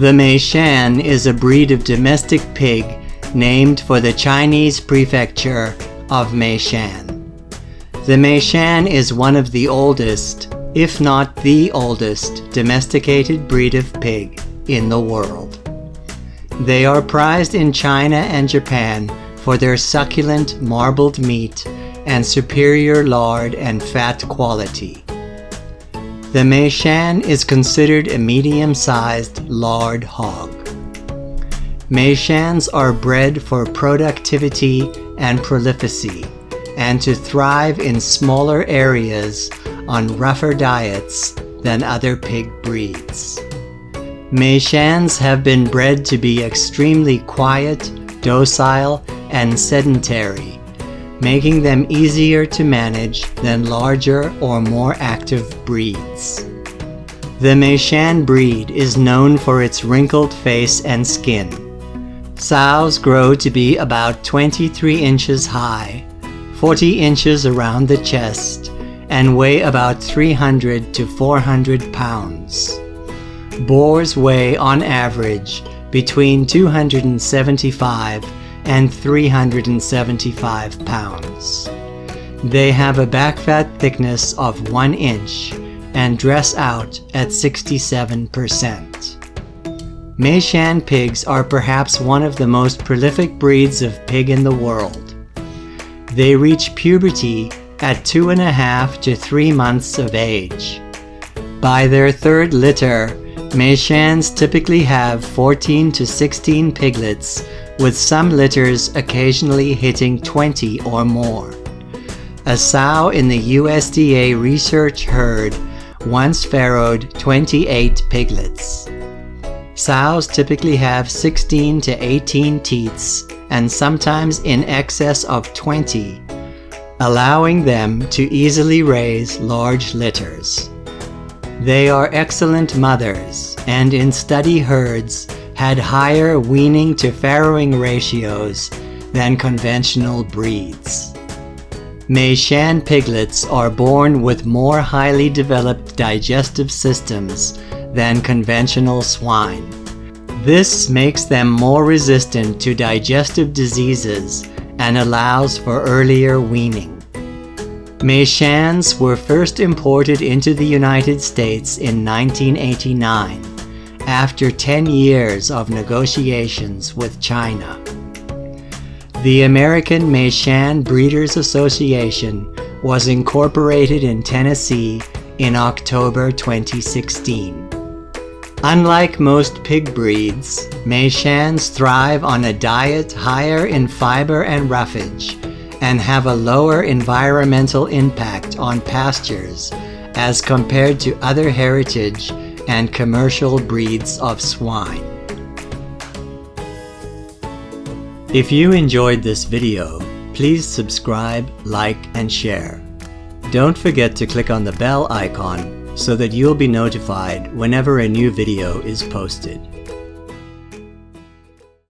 The Meishan is a breed of domestic pig named for the Chinese prefecture of Meishan. The Meishan is one of the oldest, if not the oldest, domesticated breed of pig in the world. They are prized in China and Japan for their succulent marbled meat and superior lard and fat quality. The Meishan is considered a medium-sized lard hog. Meishans are bred for productivity and prolificacy, and to thrive in smaller areas on rougher diets than other pig breeds. Meishans have been bred to be extremely quiet, docile, and sedentary, making them easier to manage than larger or more active breeds. The Meishan breed is known for its wrinkled face and skin. Sows grow to be about 23 inches high, 40 inches around the chest, and weigh about 300 to 400 pounds. Boars weigh on average between 275 and 375 pounds. They have a back fat thickness of 1 inch and dress out at 67%. Meishan pigs are perhaps one of the most prolific breeds of pig in the world. They reach puberty at 2.5 to 3 months of age. By their third litter, Meishans typically have 14 to 16 piglets, with some litters occasionally hitting 20 or more. A sow in the USDA research herd once farrowed 28 piglets. Sows typically have 16 to 18 teats and sometimes in excess of 20, allowing them to easily raise large litters. They are excellent mothers and in steady herds had higher weaning to farrowing ratios than conventional breeds. Meishan piglets are born with more highly developed digestive systems than conventional swine. This makes them more resistant to digestive diseases and allows for earlier weaning. Meishans were first imported into the United States in 1989. After 10 years of negotiations with China. The American Meishan Breeders Association was incorporated in Tennessee in October 2016. Unlike most pig breeds, Meishans thrive on a diet higher in fiber and roughage and have a lower environmental impact on pastures as compared to other heritage and commercial breeds of swine. If you enjoyed this video, please subscribe, like, and share. Don't forget to click on the bell icon so that you'll be notified whenever a new video is posted.